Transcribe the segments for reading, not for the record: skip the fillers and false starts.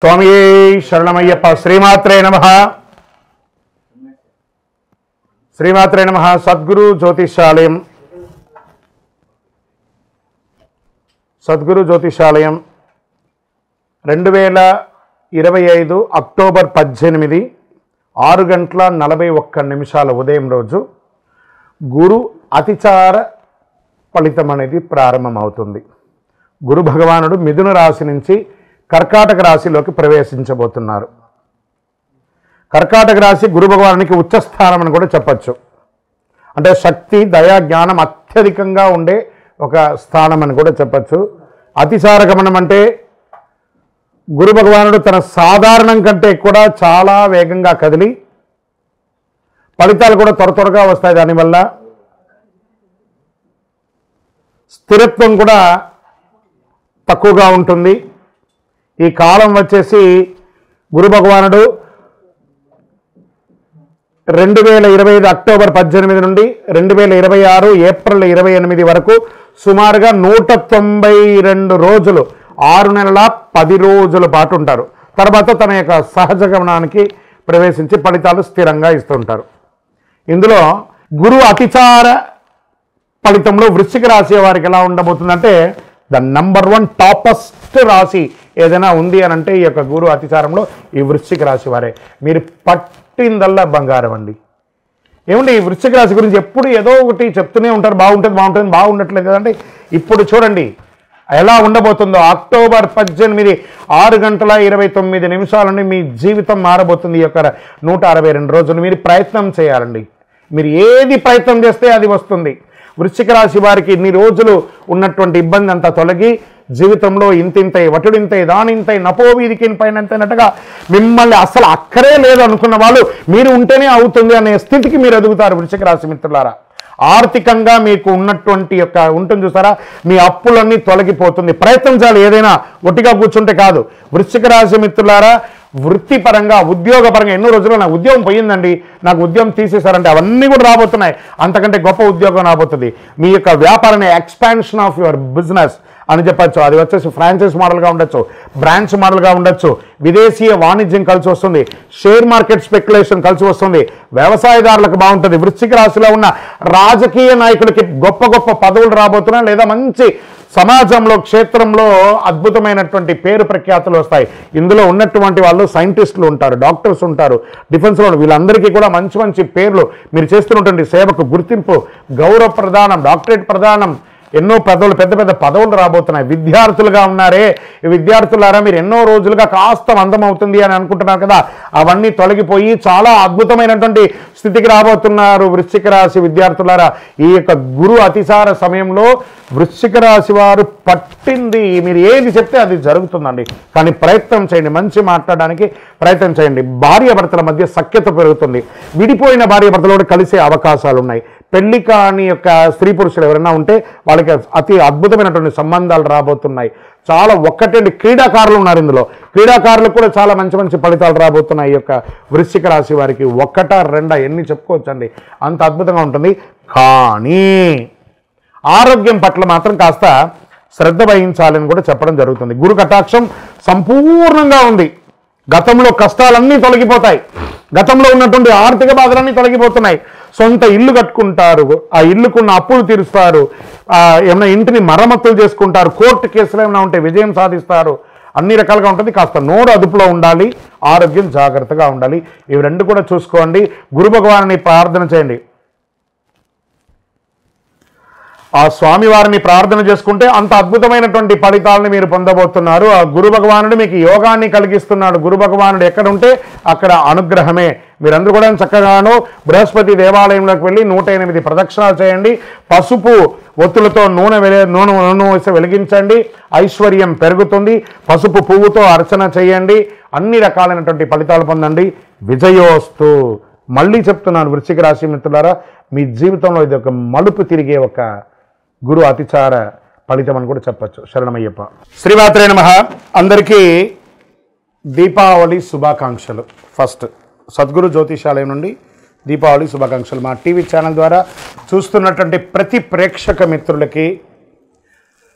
స్వామియే శరణమయ్యప్ప. శ్రీమాత్రే నమః. శ్రీమాత్రే నమః. సద్గురు జ్యోతిషాలయం, సద్గురు జ్యోతిషాలయం 2025 అక్టోబర్ 18 6:41 ఉదయం రోజు గురు అతిచార ఫలితం అనేది ప్రారంభమవుతుంది. గురు భగవానుడు మిథున రాశి నుంచి కర్కాటక రాశిలోకి ప్రవేశించబోతున్నారు. కర్కాటక రాశి గురు భగవానునికి ఉచ్చస్థానం అని కూడా చెప్పచ్చు. అంటే శక్తి, దయా, జ్ఞానం అత్యధికంగా ఉండే ఒక స్థానం అని కూడా చెప్పచ్చు. అతిసార గమనం అంటే గురు భగవానుడు తన సాధారణం కంటే కూడా చాలా వేగంగా కదిలి ఫలితాలు కూడా త్వరగా వస్తాయి. దానివల్ల స్థిరత్వం కూడా తక్కువగా ఉంటుంది. ఈ కాలం వచ్చేసి గురు భగవానుడు 2025 అక్టోబర్ 18 నుండి 2026 ఏప్రిల్ 28 వరకు సుమారుగా 192 రోజులు, 6 నెలల 10 రోజుల పాటు ఉంటారు. తర్వాత తన యొక్క సహజ గమనానికి ప్రవేశించి ఫలితాలు స్థిరంగా ఇస్తుంటారు. ఇందులో గురు అతిచార ఫలితంలో వృశ్చిక రాశి వారికి ఎలా ఉండబోతుందంటే ద నంబర్ 1 టాపెస్ట్ రాశి ఏదైనా ఉంది అని అంటే ఈ యొక్క గురు అతిచారంలో ఈ వృశ్చిక రాశి వారే. మీరు పట్టిందల్లా బంగారం అండి. ఏమండి, ఈ వృశ్చిక రాశి గురించి ఎప్పుడు ఏదో ఒకటి చెప్తూనే ఉంటారు, బాగుంటుంది బాగుండట్లేదు కదండి. ఇప్పుడు చూడండి ఎలా ఉండబోతుందో. అక్టోబర్ 18 6:29 నుండి మీ జీవితం మారబోతుంది. ఈ యొక్క 162 రోజులు మీరు ప్రయత్నం చేయాలండి. మీరు ఏది ప్రయత్నం చేస్తే అది వస్తుంది. వృశ్చిక రాశి వారికి ఇన్ని రోజులు ఉన్నటువంటి ఇబ్బంది అంతా తొలగి జీవితంలో ఇంతింతై వటుడింతై దానింతై నపోవీధికి పైనంతైనట్టుగా మిమ్మల్ని అసలు అక్కరే లేదు అనుకున్న వాళ్ళు మీరు ఉంటేనే అవుతుంది అనే స్థితికి మీరు ఎదుగుతారు. వృశ్చిక రాశి మిత్రులారా, ఆర్థికంగా మీకు ఉన్నటువంటి యొక్క ఉంటుంది చూసారా, మీ అప్పులన్నీ తొలగిపోతుంది. ప్రయత్నం చేయాలి, ఏదైనా ఒట్టిగా కూర్చుంటే కాదు. వృశ్చిక రాశి మిత్రులారా, వృత్తిపరంగా ఉద్యోగపరంగా ఎన్నో రోజులు నాకు ఉద్యోగం పోయిందండి, నాకు ఉద్యోగం తీసేశారంటే అవన్నీ కూడా రాబోతున్నాయి. అంతకంటే గొప్ప ఉద్యోగం రాబోతుంది. మీ యొక్క వ్యాపారాన్ని ఎక్స్పాన్షన్ ఆఫ్ యువర్ బిజినెస్ అని చెప్పచ్చు. అది వచ్చేసి ఫ్రాంచైజ్ మోడల్గా ఉండొచ్చు, బ్రాంచ్ మోడల్గా ఉండొచ్చు, విదేశీయ వాణిజ్యం కలిసి వస్తుంది, షేర్ మార్కెట్ స్పెక్యులేషన్ కలిసి వస్తుంది, వ్యవసాయదారులకు బాగుంటుంది. వృశ్చిక రాశిలో ఉన్న రాజకీయ నాయకులకి గొప్ప గొప్ప పదవులు రాబోతున్నాయి, లేదా మంచి సమాజంలో క్షేత్రంలో అద్భుతమైనటువంటి పేరు ప్రఖ్యాతులు వస్తాయి. ఇందులో ఉన్నటువంటి వాళ్ళు సైంటిస్టులు ఉంటారు, డాక్టర్స్ ఉంటారు, డిఫెన్స్లో వీళ్ళందరికీ కూడా మంచి మంచి పేర్లు, మీరు చేస్తున్నటువంటి సేవకు గుర్తింపు, గౌరవ ప్రదానం, డాక్టరేట్ ప్రదానం, ఎన్నో పదవులు, పెద్ద పెద్ద పదవులు రాబోతున్నాయి. విద్యార్థులుగా ఉన్నారే, ఈ విద్యార్థులారా మీరు ఎన్నో రోజులుగా కాస్త మందం అవుతుంది అని అనుకుంటున్నారు కదా, అవన్నీ తొలగిపోయి చాలా అద్భుతమైనటువంటి స్థితికి రాబోతున్నారు వృశ్చిక రాశి విద్యార్థులారా. ఈ యొక్క గురు అతిసార సమయంలో వృశ్చిక రాశి వారు పట్టింది మీరు ఏది చెప్తే అది జరుగుతుందండి. కానీ ప్రయత్నం చేయండి, మంచి మాట్లాడడానికి ప్రయత్నం చేయండి. భార్యాభర్తల మధ్య సఖ్యత పెరుగుతుంది. విడిపోయిన భార్యాభర్తలు కూడా కలిసే అవకాశాలు ఉన్నాయి. పెళ్లి కాని యొక్క స్త్రీ పురుషులు ఎవరైనా ఉంటే వాళ్ళకి అతి అద్భుతమైనటువంటి సంబంధాలు రాబోతున్నాయి. చాలా ఒక్కటండి క్రీడాకారులు ఉన్నారు ఇందులో, క్రీడాకారులకు కూడా చాలా మంచి మంచి ఫలితాలు రాబోతున్నాయి. ఈ యొక్క వృశ్చిక రాశి వారికి 1, 2 ఎన్ని చెప్పుకోవచ్చండి, అంత అద్భుతంగా ఉంటుంది. కానీ ఆరోగ్యం పట్ల మాత్రం కాస్త శ్రద్ధ వహించాలని కూడా చెప్పడం జరుగుతుంది. గురు కటాక్షం సంపూర్ణంగా ఉంది. గతంలో కష్టాలన్నీ తొలగిపోతాయి, గతంలో ఉన్నటువంటి ఆర్థిక బాధలన్నీ తొలగిపోతున్నాయి. సొంత ఇల్లు కట్టుకుంటారు, ఆ ఇల్లుకున్న అప్పులు తీరుస్తారు, ఏమైనా ఇంటిని మరమ్మతులు చేసుకుంటారు, కోర్టు కేసులు ఏమైనా ఉంటే విజయం సాధిస్తారు. అన్ని రకాలుగా ఉంటుంది. కాస్త నోరు అదుపులో ఉండాలి, ఆరోగ్యం జాగ్రత్తగా ఉండాలి. ఇవి రెండు కూడా చూసుకోండి. గురు భగవాన్ని ప్రార్థన చేయండి. ఆ స్వామివారిని ప్రార్థన చేసుకుంటే అంత అద్భుతమైనటువంటి ఫలితాలను మీరు పొందబోతున్నారు. ఆ గురు భగవానుడు మీకు యోగాన్ని కలిగిస్తున్నాడు. గురు భగవానుడు ఎక్కడ ఉంటే అక్కడ అనుగ్రహమే. మీరందరూ కూడా చక్కగాను బృహస్పతి దేవాలయంలోకి వెళ్ళి 108 ప్రదక్షిణాలు చేయండి. పసుపు ఒత్తులతో నూనె వేసి వెలిగించండి, ఐశ్వర్యం పెరుగుతుంది. పసుపు పువ్వుతో అర్చన చేయండి, అన్ని రకాలైనటువంటి ఫలితాలు పొందండి. విజయోస్తు. మళ్ళీ చెప్తున్నాను వృశ్చిక రాశి మిత్రులారా, మీ జీవితంలో ఇది ఒక మలుపు తిరిగే ఒక గురు అతిచార ఫలితం అని కూడా చెప్పచ్చు. శరణమయ్యప్ప. శ్రీమాత్రే నమః. అందరికీ దీపావళి శుభాకాంక్షలు. ఫస్ట్ సద్గురు జ్యోతిషాలయం నుండి దీపావళి శుభాకాంక్షలు. మా టీవీ ఛానల్ ద్వారా చూస్తున్నటువంటి ప్రతి ప్రేక్షక మిత్రులకి,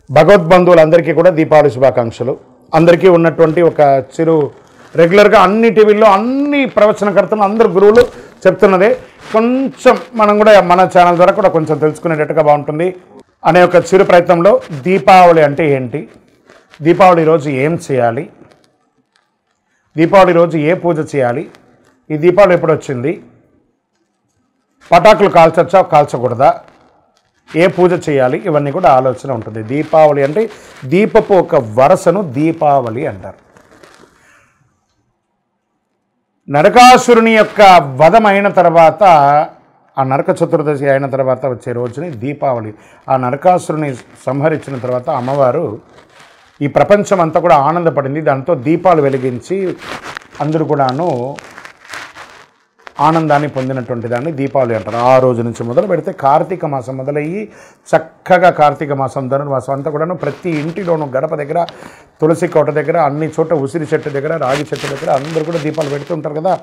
భగవద్బంధువులందరికీ కూడా దీపావళి శుభాకాంక్షలు. అందరికీ ఉన్నటువంటి ఒక చిరు రెగ్యులర్గా అన్ని టీవీల్లో అన్ని ప్రవచనకర్తలు అందరు గురువులు చెప్తున్నదే. కొంచెం మనం కూడా మన ఛానల్ ద్వారా కూడా కొంచెం తెలుసుకునేటట్టుగా బాగుంటుంది అనే ఒక చిరు ప్రయత్నంలో దీపావళి అంటే ఏంటి, దీపావళి రోజు ఏం చేయాలి, దీపావళి రోజు ఏ పూజ చేయాలి, ఈ దీపావళి ఎప్పుడు వచ్చింది, పటాకులు కాల్చొచ్చా కాల్చకూడదా, ఏ పూజ చేయాలి, ఇవన్నీ కూడా ఆలోచన ఉంటుంది. దీపావళి అంటే దీపపు ఒక వరసను దీపావళి అంటారు. నరకాసురుని యొక్క వధం అయిన తర్వాత, ఆ నరక చతుర్దశి అయిన తర్వాత వచ్చే రోజుని దీపావళి. ఆ నరకాసురుని సంహరించిన తర్వాత అమ్మవారు ఈ ప్రపంచం అంతా కూడా ఆనందపడింది. దాంతో దీపాలు వెలిగించి అందరూ కూడాను ఆనందాన్ని పొందినటువంటి దాన్ని దీపావళి అంటారు. ఆ రోజు నుంచి మొదలు పెడితే కార్తీక మాసం మొదలయ్యి చక్కగా కార్తీక మాసం ధనుర్మాసం అంతా కూడాను ప్రతి ఇంటిలోనూ గడప దగ్గర, తులసి కోట దగ్గర, అన్ని చోట ఉసిరి చెట్టు దగ్గర, రాగి చెట్టు దగ్గర అందరూ కూడా దీపాలు పెడుతుంటారు కదా.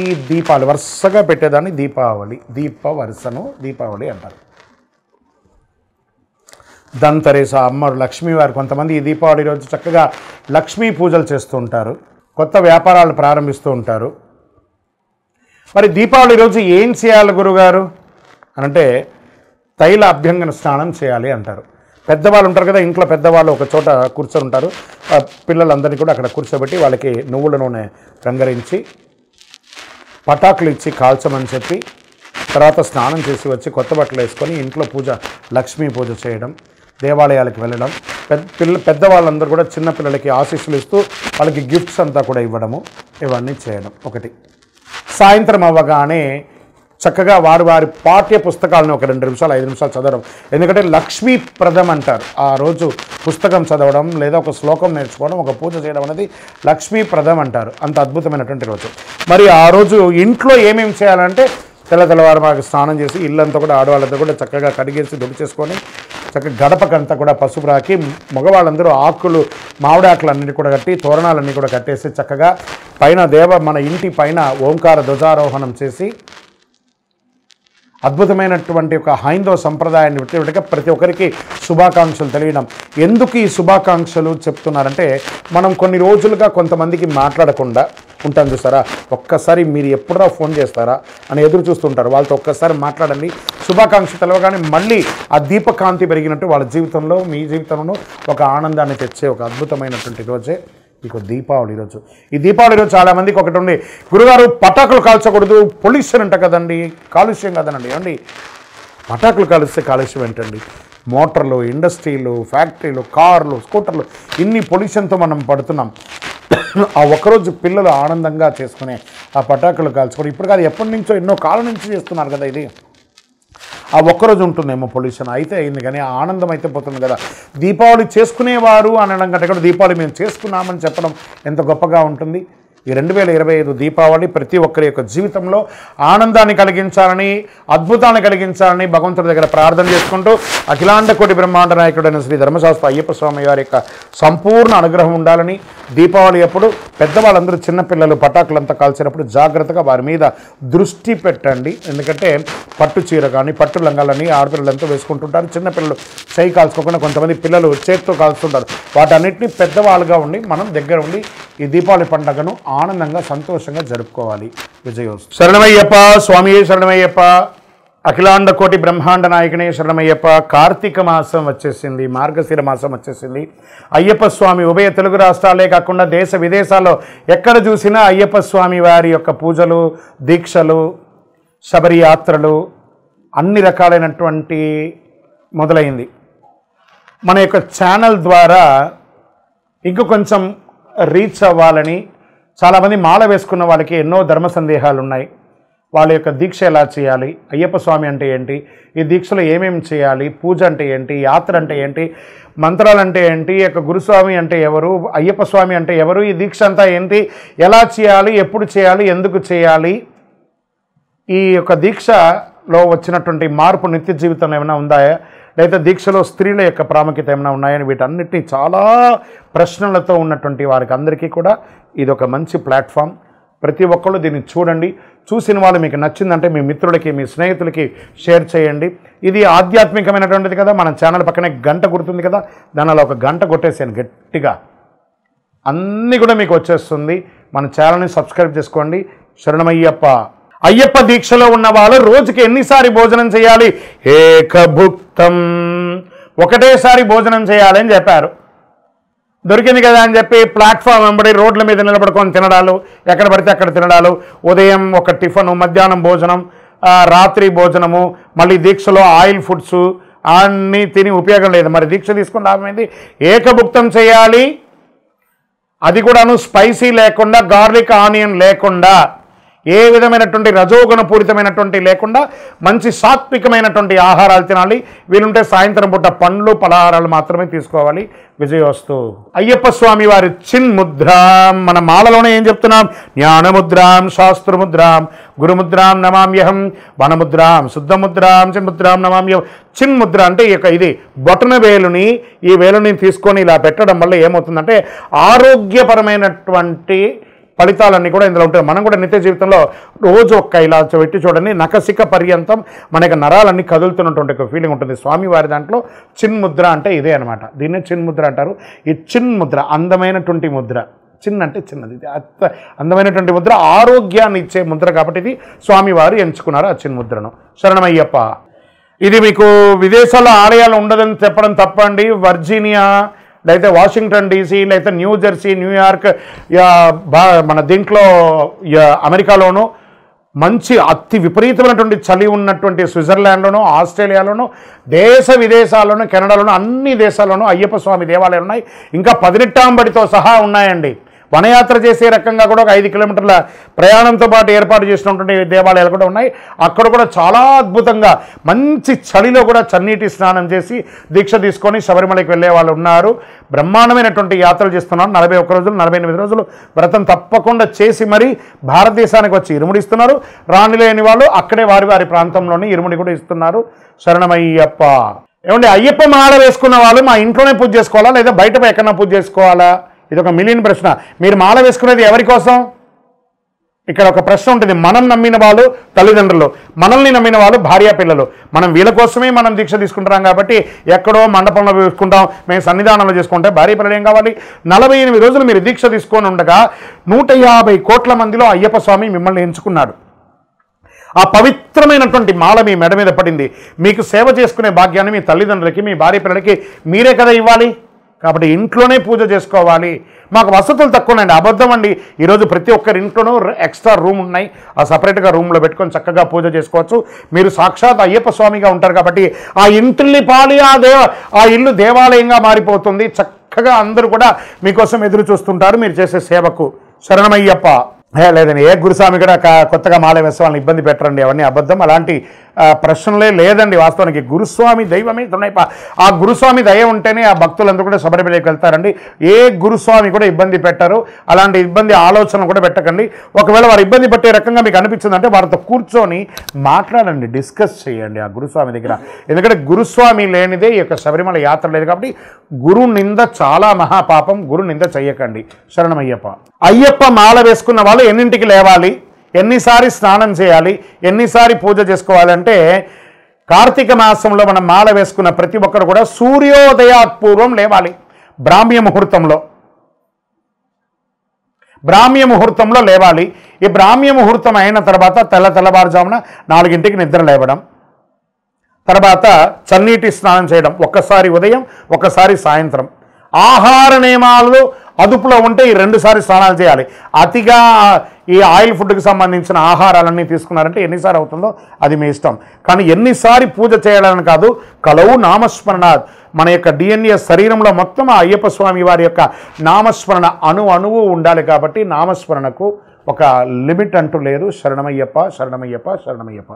ఈ దీపాలు వరుసగా పెట్టేదాన్ని దీపావళి, దీప వరుసను దీపావళి అంటారు. ధన్తెరస్ అమ్మవారు లక్ష్మీవారు కొంతమంది ఈ దీపావళి రోజు చక్కగా లక్ష్మీ పూజలు చేస్తూ ఉంటారు, కొత్త వ్యాపారాలు ప్రారంభిస్తూ ఉంటారు. మరి దీపావళి రోజు ఏం చేయాలి గురుగారు అంటే తైల అభ్యంగన స్నానం చేయాలి అంటారు. పెద్దవాళ్ళు ఉంటారు కదా, ఇంట్లో పెద్దవాళ్ళు ఒక చోట కూర్చొని ఉంటారు. పిల్లలందరినీ కూడా అక్కడ కూర్చోబెట్టి వాళ్ళకి నువ్వుల నూనె రంగరించి పటాకులు ఇచ్చి కాల్చమని చెప్పి తర్వాత స్నానం చేసి వచ్చి కొత్త బట్టలు వేసుకొని ఇంట్లో పూజ, లక్ష్మీ పూజ చేయడం, దేవాలయాలకు వెళ్ళడం, పెద్దవాళ్ళందరూ కూడా చిన్నపిల్లలకి ఆశీస్సులు ఇస్తూ వాళ్ళకి గిఫ్ట్స్ అంతా కూడా ఇవ్వడము, ఇవన్నీ చేయడం. ఒకటి, సాయంత్రం అవ్వగానే చక్కగా వారి పాఠ్య పుస్తకాలను ఒక 2 నిమిషాలు 5 నిమిషాలు చదవడం. ఎందుకంటే లక్ష్మీప్రదం అంటారు. ఆ రోజు పుస్తకం చదవడం లేదా ఒక శ్లోకం నేర్చుకోవడం, ఒక పూజ చేయడం అనేది లక్ష్మీప్రదం అంటారు. అంత అద్భుతమైనటువంటి రోజు. మరి ఆ రోజు ఇంట్లో ఏమేమి చేయాలంటే తెల్లవారు మాకు స్నానం చేసి ఇల్లంతా కూడా ఆడవాళ్ళంతా కూడా చక్కగా కడిగేసి దుడిచేసుకొని చక్కగా గడపకంతా కూడా పసుపు రాకి, మగవాళ్ళందరూ ఆకులు, మామిడి ఆకులు అన్నిటి కూడా కట్టి తోరణాలన్నీ కూడా కట్టేసి చక్కగా పైన మన ఇంటి పైన ఓంకార ధ్వజారోహణం చేసి అద్భుతమైనటువంటి ఒక హైందవ సంప్రదాయాన్ని విడిగా ప్రతి ఒక్కరికి శుభాకాంక్షలు తెలియడం. ఎందుకు ఈ శుభాకాంక్షలు చెప్తున్నారంటే మనం కొన్ని రోజులుగా కొంతమందికి మాట్లాడకుండా ఉంటాం చూస్తారా, ఒక్కసారి మీరు ఎప్పుడో ఫోన్ చేస్తారా అని ఎదురు చూస్తుంటారు. వాళ్ళతో ఒక్కసారి మాట్లాడండి, శుభాకాంక్ష తెలవగానే మళ్ళీ ఆ దీపకాంతి పెరిగినట్టు వాళ్ళ జీవితంలో, మీ జీవితంలో ఒక ఆనందాన్ని తెచ్చే ఒక అద్భుతమైనటువంటి రోజే మీకు దీపావళి రోజు. ఈ దీపావళి రోజు చాలామందికి ఒకటి ఉంది, గురుగారు పటాకులు కాల్చకూడదు, పొల్యూషన్ అంట కదండి, కాలుష్యం కదనండి. ఏమండి, పటాకులు కాలుస్తే కాలుష్యం ఏంటండి? మోటార్లు, ఇండస్ట్రీలు, ఫ్యాక్టరీలు, కార్లు, స్కూటర్లు, ఇన్ని పొల్యూషన్తో మనం పడుతున్నాం. ఆ ఒక్కరోజు పిల్లలు ఆనందంగా చేసుకునే ఆ పటాకులు కాల్చుకోవడం ఇప్పుడు కాదు, ఎప్పటి నుంచో ఎన్నో కాలం నుంచి చేస్తున్నారు కదా. ఇది ఆ ఒక్కరోజు ఉంటుందేమో పొల్యూషన్, అయితే అయింది కానీ ఆనందం అయితే పోతుంది కదా. దీపావళి చేసుకునేవారు అనడం కంటే కూడా దీపావళి మేము చేసుకున్నామని చెప్పడం ఎంత గొప్పగా ఉంటుంది. ఈ 2025 దీపావళి ప్రతి ఒక్కరి యొక్క జీవితంలో ఆనందాన్ని కలిగించాలని, అద్భుతాన్ని కలిగించాలని భగవంతుడి దగ్గర ప్రార్థన చేసుకుంటూ అఖిలాండ కోటి బ్రహ్మాండ నాయకుడైన శ్రీ ధర్మశాస్త్ర అయ్యప్ప స్వామి వారి యొక్క సంపూర్ణ అనుగ్రహం ఉండాలని, దీపావళి అప్పుడు పెద్దవాళ్ళందరూ చిన్నపిల్లలు పటాకులంతా కాల్చినప్పుడు జాగ్రత్తగా వారి మీద దృష్టి పెట్టండి. ఎందుకంటే పట్టు చీర కానీ పట్టు లంగాలని ఆడపిల్లలు ఎంతో వేసుకుంటుంటారు. చిన్నపిల్లలు చేయి కాల్చుకోకుండా కొంతమంది పిల్లలు చేతితో కాల్చుతుంటారు. వాటన్నిటిని పెద్దవాళ్ళుగా ఉండి మనం దగ్గర ఉండి ఈ దీపావళి పండుగను ఆనందంగా సంతోషంగా జరుపుకోవాలి. విజయోస్తు. శరణమయ్యప్ప స్వామి, శరణమయ్యప్ప. అఖిలాండ కోటి బ్రహ్మాండ నాయకునే శరణమయ్యప్ప. కార్తీక మాసం వచ్చేసింది, మార్గశిర మాసం వచ్చేసింది. అయ్యప్ప స్వామి ఉభయ తెలుగు రాష్ట్రాలే కాకుండా దేశ విదేశాల్లో ఎక్కడ చూసినా అయ్యప్ప స్వామి వారి యొక్క పూజలు, దీక్షలు, శబరి యాత్రలు అన్ని రకాలైనటువంటి మొదలైంది. మన యొక్క ఛానల్ ద్వారా ఇంక కొంచెం రీచ్ అవ్వాలని, చాలామంది మాల వేసుకున్న వాళ్ళకి ఎన్నో ధర్మ సందేహాలు ఉన్నాయి. వాళ్ళ యొక్క దీక్ష ఎలా చేయాలి, అయ్యప్ప స్వామి అంటే ఏంటి, ఈ దీక్షలో ఏమేమి చేయాలి, పూజ అంటే ఏంటి, యాత్ర అంటే ఏంటి, మంత్రాలు అంటే ఏంటి, ఈ యొక్క గురుస్వామి అంటే ఎవరు, అయ్యప్ప స్వామి అంటే ఎవరు, ఈ దీక్ష అంతా ఏంటి, ఎలా చేయాలి, ఎప్పుడు చేయాలి, ఎందుకు చేయాలి, ఈ యొక్క దీక్షలో వచ్చినటువంటి మార్పు నిత్య జీవితంలో ఏమైనా ఉందా, లేదా దీక్షలో స్త్రీల యొక్క ప్రాముఖ్యత ఏమైనా ఉన్నాయని వీటన్నిటినీ చాలా ప్రశ్నలతో ఉన్నటువంటి వారికి అందరికీ కూడా ఇది ఒక మంచి ప్లాట్ఫామ్. ప్రతి ఒక్కళ్ళు దీన్ని చూడండి. చూసిన వాళ్ళు మీకు నచ్చిందంటే మీ మిత్రులకి, మీ స్నేహితులకి షేర్ చేయండి. ఇది ఆధ్యాత్మికమైనటువంటిది కదా. మన ఛానల్ పక్కనే గంట గుర్తుంది కదా, దానిలో ఒక గంట కొట్టేసాను గట్టిగా. అన్నీ కూడా మీకు వచ్చేస్తుంది. మన ఛానల్ని సబ్స్క్రైబ్ చేసుకోండి. శరణమయ్యప్ప. అయ్యప్ప దీక్షలో ఉన్న వాళ్ళు రోజుకి ఎన్నిసారి భోజనం చేయాలి? ఏకభుక్తం, ఒకటేసారి భోజనం చేయాలని చెప్పారు. దొరికింది కదా అని చెప్పి ప్లాట్ఫామ్ వెంబడి రోడ్ల మీద నిలబడుకొని తినడాలు, ఎక్కడ పడితే అక్కడ తినడాలు, ఉదయం ఒక టిఫను, మధ్యాహ్నం భోజనం, రాత్రి భోజనము, మళ్ళీ దీక్షలో ఆయిల్ ఫుడ్స్ అన్నీ తిని ఉపయోగం లేదు. మరి దీక్ష తీసుకుని లాభమైంది. ఏకభుక్తం చేయాలి, అది కూడాను స్పైసీ లేకుండా, గార్లిక్ ఆనియన్ లేకుండా, ఏ విధమైనటువంటి రజోగుణపూరితమైనటువంటి లేకుండా మంచి సాత్వికమైనటువంటి ఆహారాలు తినాలి. వీలుంటే సాయంత్రం పూట పండ్లు పలహారాలు మాత్రమే తీసుకోవాలి. విజయోస్తు. అయ్యప్ప స్వామి వారి చిన్ముద్రాం, మన మాలలోనే ఏం చెప్తున్నాం? జ్ఞానముద్రాం, శాస్త్రముద్రాం, గురుముద్రాం నమామ్యహం, వనముద్రాం, శుద్ధముద్రాం, చిన్ముద్రాం నమామ్యహం. చిన్ముద్ర అంటే ఇది బొటన వేలుని, ఈ వేలుని తీసుకొని ఇలా పెట్టడం వల్ల ఏమవుతుందంటే ఆరోగ్యపరమైనటువంటి ఫలితాలన్నీ కూడా ఇందులో ఉంటాయి. మనం కూడా నిత్య జీవితంలో రోజు ఒక్క ఇలా పెట్టి చూడండి, నఖశిఖ పర్యంతం మనకి నరాలన్నీ కదులుతున్నటువంటి ఒక ఫీలింగ్ ఉంటుంది. స్వామివారి దాంట్లో చిన్ముద్ర అంటే ఇదే అనమాట. దీన్నే చిన్ముద్ర అంటారు. ఈ చిన్ముద్ర అందమైనటువంటి ముద్ర. చిన్న అంటే చిన్నది, అందమైనటువంటి ముద్ర, ఆరోగ్యాన్ని ఇచ్చే ముద్ర కాబట్టి ఇది స్వామివారు ఎంచుకున్నారు ఆ చిన్ముద్రను. శరణమయ్యప్ప. ఇది మీకు విదేశాల్లో ఆలయాలు ఉండదని చెప్పడం తప్పండి. వర్జీనియా, లేకపోతే వాషింగ్టన్ డీసీ, లేకపోతే న్యూ జెర్సీ, న్యూయార్క్, మన దీంట్లో అమెరికాలోనూ మంచి అతి విపరీతమైనటువంటి చలి ఉన్నటువంటి స్విట్జర్లాండ్లోనూ, ఆస్ట్రేలియాలోనూ, దేశ విదేశాల్లోనూ, కెనడాలోనూ, అన్ని దేశాల్లోనూ అయ్యప్ప స్వామి దేవాలయాలు ఉన్నాయి. ఇంకా 18వ బడితో సహా ఉన్నాయండి. వనయాత్ర చేసే రకంగా కూడా ఒక 5 కిలోమీటర్ల ప్రయాణంతో పాటు ఏర్పాటు చేసినటువంటి దేవాలయాలు కూడా ఉన్నాయి. అక్కడ కూడా చాలా అద్భుతంగా మంచి చలిలో కూడా చన్నీటి స్నానం చేసి దీక్ష తీసుకొని శబరిమలకి వెళ్ళే వాళ్ళు ఉన్నారు. బ్రహ్మాండమైనటువంటి యాత్రలు చేస్తున్నారు. 41 రోజులు 48 రోజులు వ్రతం తప్పకుండా చేసి మరి భారతదేశానికి వచ్చి ఇరుముడి ఇస్తున్నారు. రానిలేని వాళ్ళు అక్కడే వారి వారి ప్రాంతంలోనే ఇరుముడి కూడా ఇస్తున్నారు. శరణమయ్యప్ప. ఏమండి, అయ్యప్ప మాల వేసుకున్న వాళ్ళు మా ఇంట్లోనే పూజ చేసుకోవాలా లేదా బయట ఎక్కడన్నా పూజ చేసుకోవాలా? ఇది ఒక మిలియన్ ప్రశ్న. మీరు మాల వేసుకునేది ఎవరి కోసం? ఇక్కడ ఒక ప్రశ్న ఉంటుంది. మనం నమ్మిన వాళ్ళు తల్లిదండ్రులు, మనల్ని నమ్మిన వాళ్ళు భార్య పిల్లలు. మనం వీళ్ళ కోసమే మనం దీక్ష తీసుకుంటున్నాం కాబట్టి ఎక్కడో మండపంలో వేసుకుంటాం, మేము సన్నిధానంలో చేసుకుంటే భార్య పిల్లలు ఏం కావాలి? 48 రోజులు మీరు దీక్ష తీసుకొని ఉండగా 150 కోట్ల మందిలో అయ్యప్ప స్వామి మిమ్మల్ని ఎంచుకున్నాడు. ఆ పవిత్రమైనటువంటి మాల మీ మెడ మీద పడింది. మీకు సేవ చేసుకునే భాగ్యాన్ని మీ తల్లిదండ్రులకి, మీ భార్య పిల్లలకి మీరే కదా ఇవ్వాలి. కాబట్టి ఇంట్లోనే పూజ చేసుకోవాలి. మాకు వసతులు తక్కువ ఉన్నాయండి, అబద్ధం అండి. ఈరోజు ప్రతి ఒక్కరి ఇంట్లోనూ ఎక్స్ట్రా రూమ్ ఉన్నాయి. ఆ సపరేట్గా రూమ్లో పెట్టుకొని చక్కగా పూజ చేసుకోవచ్చు. మీరు సాక్షాత్ అయ్యప్ప స్వామిగా ఉంటారు కాబట్టి ఆ ఇంటిల్లి పాలి ఆ ఇల్లు దేవాలయంగా మారిపోతుంది. చక్కగా అందరూ కూడా మీకోసం ఎదురు చూస్తుంటారు మీరు చేసే సేవకు. శరణమయ్యప్ప. లేదండి, ఏ గురుస్వామి కూడా కొత్తగా మాల వేసే వాళ్ళని ఇబ్బంది పెట్టరండి, అవన్నీ అబద్ధం. అలాంటి ప్రశ్నలే లేదండి. వాస్తవానికి గురుస్వామి దైవమే తునైప. ఆ గురుస్వామి దయ ఉంటేనే ఆ భక్తులందరూ కూడా శబరిమలకి వెళ్తారండి. ఏ గురుస్వామి కూడా ఇబ్బంది పెట్టరు. అలాంటి ఇబ్బంది ఆలోచనలు కూడా పెట్టకండి. ఒకవేళ వారు ఇబ్బంది పెట్టే రకంగా మీకు అనిపించిందంటే వారితో కూర్చొని మాట్లాడండి, డిస్కస్ చేయండి ఆ గురుస్వామి దగ్గర. ఎందుకంటే గురుస్వామి లేనిదే ఈ యొక్క శబరిమల యాత్ర లేదు కాబట్టి గురు నింద చాలా మహాపాపం. గురు నింద చెయ్యకండి. శరణమయ్యప్ప. అయ్యప్ప మాల వేసుకున్న వాళ్ళు ఎన్నింటికి లేవాలి, ఎన్నిసారి స్నానం చేయాలి, ఎన్నిసారి పూజ చేసుకోవాలంటే కార్తీక మాసంలో మనం మాల వేసుకున్న ప్రతి ఒక్కరు కూడా సూర్యోదయాత్పూర్వం లేవాలి. బ్రాహ్మ్య ముహూర్తంలో లేవాలి. ఈ బ్రాహ్మ్య ముహూర్తం అయిన తర్వాత తెల్లవారుజామున 4ంటికి నిద్ర లేవడం, తర్వాత చన్నీటి స్నానం చేయడం, ఒక్కసారి ఉదయం ఒక్కసారి సాయంత్రం. ఆహార నియమాలు అదుపులో ఉంటే ఈ 2 సార్లు స్నానాలు చేయాలి. అతిగా ఈ ఆయిల్ ఫుడ్కి సంబంధించిన ఆహారాలన్నీ తీసుకున్నారంటే ఎన్నిసార్లు అవుతుందో అది మీ ఇష్టం. కానీ ఎన్నిసారి పూజ చేయాలని కాదు, కలవు నామస్మరణాత్. మన యొక్క DNA శరీరంలో మొత్తం ఆ అయ్యప్ప స్వామి వారి యొక్క నామస్మరణ అణువు ఉండాలి. కాబట్టి నామస్మరణకు ఒక లిమిట్ అంటూ లేదు. శరణమయ్యప్ప, శరణమయ్యప్ప, శరణమయ్యప్ప.